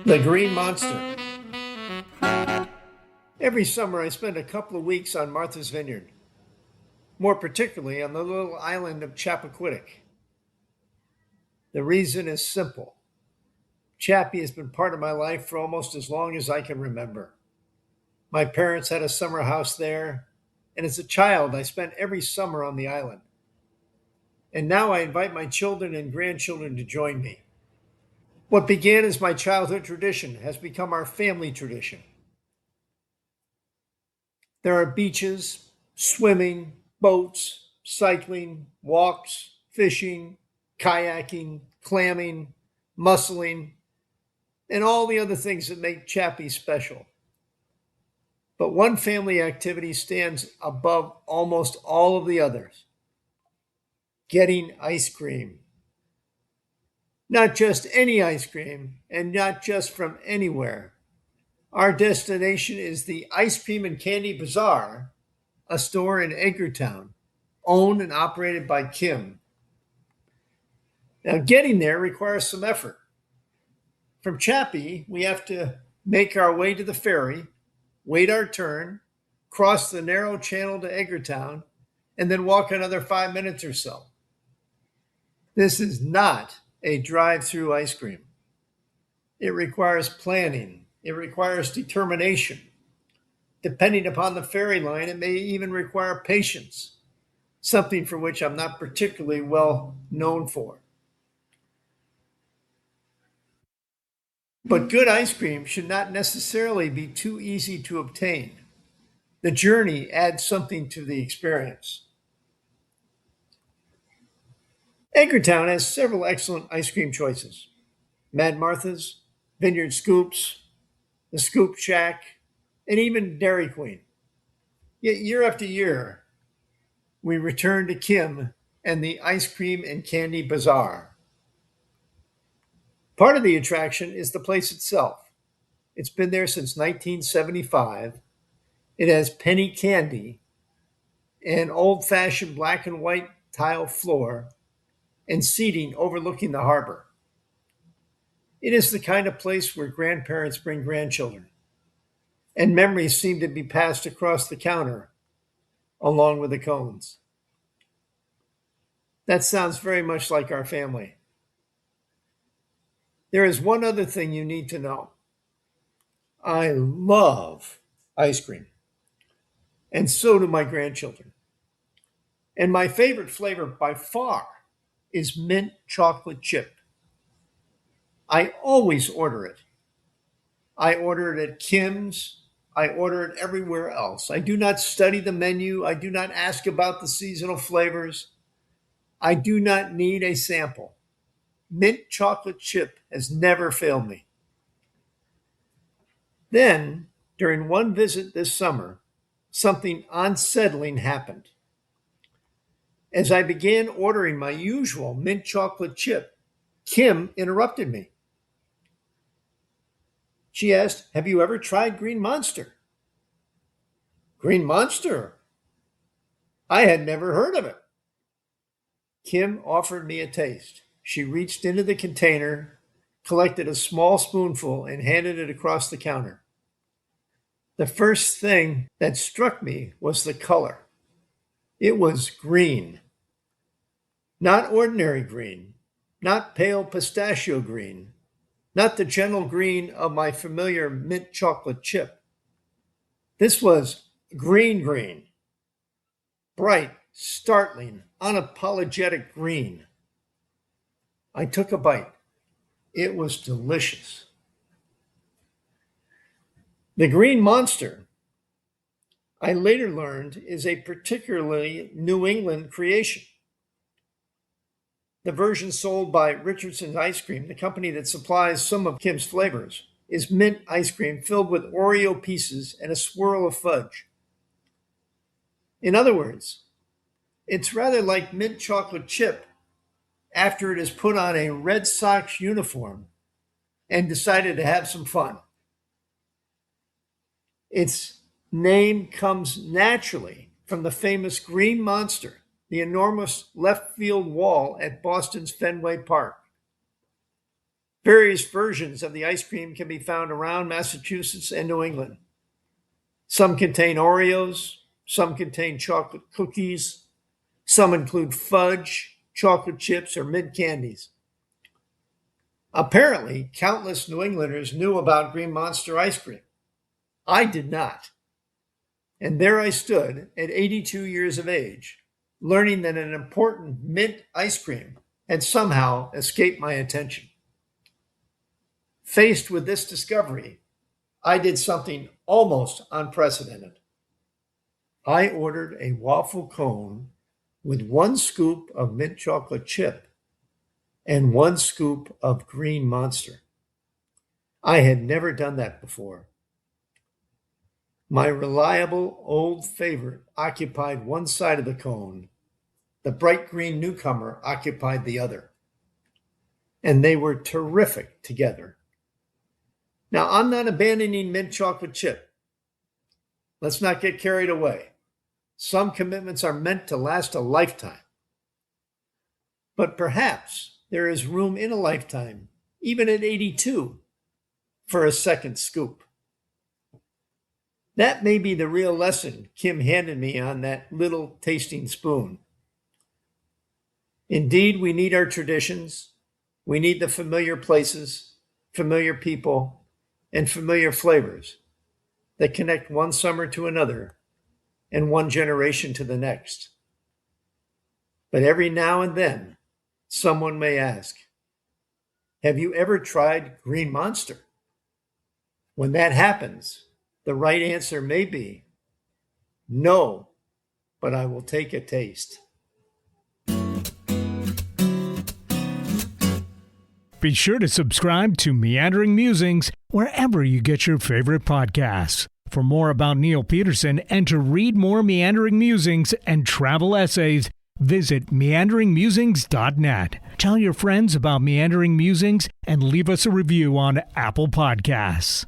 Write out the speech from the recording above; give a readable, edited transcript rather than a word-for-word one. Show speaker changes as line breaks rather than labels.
The Green Monster. Every summer, I spend a couple of weeks on Martha's Vineyard, more particularly on the little island of Chappaquiddick. The reason is simple. Chappie has been part of my life for almost as long as I can remember. My parents had a summer house there, and as a child, I spent every summer on the island. And now I invite my children and grandchildren to join me. What began as my childhood tradition has become our family tradition. There are beaches, swimming, boats, cycling, walks, fishing, kayaking, clamming, mussling, and all the other things that make Chappie special. But one family activity stands above almost all of the others: getting ice cream. Not just any ice cream, and not just from anywhere. Our destination is the Ice Cream and Candy Bazaar, a store in Edgartown, owned and operated by Kim. Now, getting there requires some effort. From Chappie, we have to make our way to the ferry, wait our turn, cross the narrow channel to Edgartown, and then walk another 5 minutes or so. This is not a drive-through ice cream. It requires planning. It requires determination. Depending upon the ferry line, it may even require patience, something for which I'm not particularly well known for. But good ice cream should not necessarily be too easy to obtain. The journey adds something to the experience. Edgartown has several excellent ice cream choices: Mad Martha's, Vineyard Scoops, the Scoop Shack, and even Dairy Queen. Yet year after year, we return to Kim and the Ice Cream and Candy Bazaar. Part of the attraction is the place itself. It's been there since 1975. It has penny candy, an old-fashioned black and white tile floor, and seating overlooking the harbor. It is the kind of place where grandparents bring grandchildren, and memories seem to be passed across the counter along with the cones. That sounds very much like our family. There is one other thing you need to know. I love ice cream, and so do my grandchildren. And my favorite flavor by far is mint chocolate chip. I always order it. I order it at Kim's. I order it everywhere else. I do not study the menu. I do not ask about the seasonal flavors. I do not need a sample. Mint chocolate chip has never failed me. Then, during one visit this summer, something unsettling happened. As I began ordering my usual mint chocolate chip, Kim interrupted me. She asked, "Have you ever tried Green Monster?" Green Monster? I had never heard of it. Kim offered me a taste. She reached into the container, collected a small spoonful, and handed it across the counter. The first thing that struck me was the color. It was green. Not ordinary green, not pale pistachio green, not the gentle green of my familiar mint chocolate chip. This was green, bright, startling, unapologetic green. I took a bite. It was delicious. The Green Monster, I later learned, is a particularly New England creation. The version sold by Richardson's Ice Cream, the company that supplies some of Kim's flavors, is mint ice cream filled with Oreo pieces and a swirl of fudge. In other words, it's rather like mint chocolate chip after it has put on a Red Sox uniform and decided to have some fun. Its name comes naturally from the famous Green Monster, the enormous left field wall at Boston's Fenway Park. Various versions of the ice cream can be found around Massachusetts and New England. Some contain Oreos, some contain chocolate cookies, some include fudge, chocolate chips, or mint candies. Apparently, countless New Englanders knew about Green Monster ice cream. I did not. And there I stood at 82 years of age, learning that an important mint ice cream had somehow escaped my attention. Faced with this discovery, I did something almost unprecedented. I ordered a waffle cone with 1 scoop of mint chocolate chip and 1 scoop of Green Monster. I had never done that before. My reliable old favorite occupied one side of the cone. The bright green newcomer occupied the other. And they were terrific together. Now, I'm not abandoning mint chocolate chip. Let's not get carried away. Some commitments are meant to last a lifetime. But perhaps there is room in a lifetime, even at 82, for a second scoop. That may be the real lesson Kim handed me on that little tasting spoon. Indeed, we need our traditions. We need the familiar places, familiar people, and familiar flavors that connect one summer to another and one generation to the next. But every now and then, someone may ask, have you ever tried Green Monster? When that happens, the right answer may be, no, but I will take a taste.
Be sure to subscribe to Meandering Musings wherever you get your favorite podcasts. For more about Neil Peterson and to read more Meandering Musings and travel essays, visit meanderingmusings.net. Tell your friends about Meandering Musings and leave us a review on Apple Podcasts.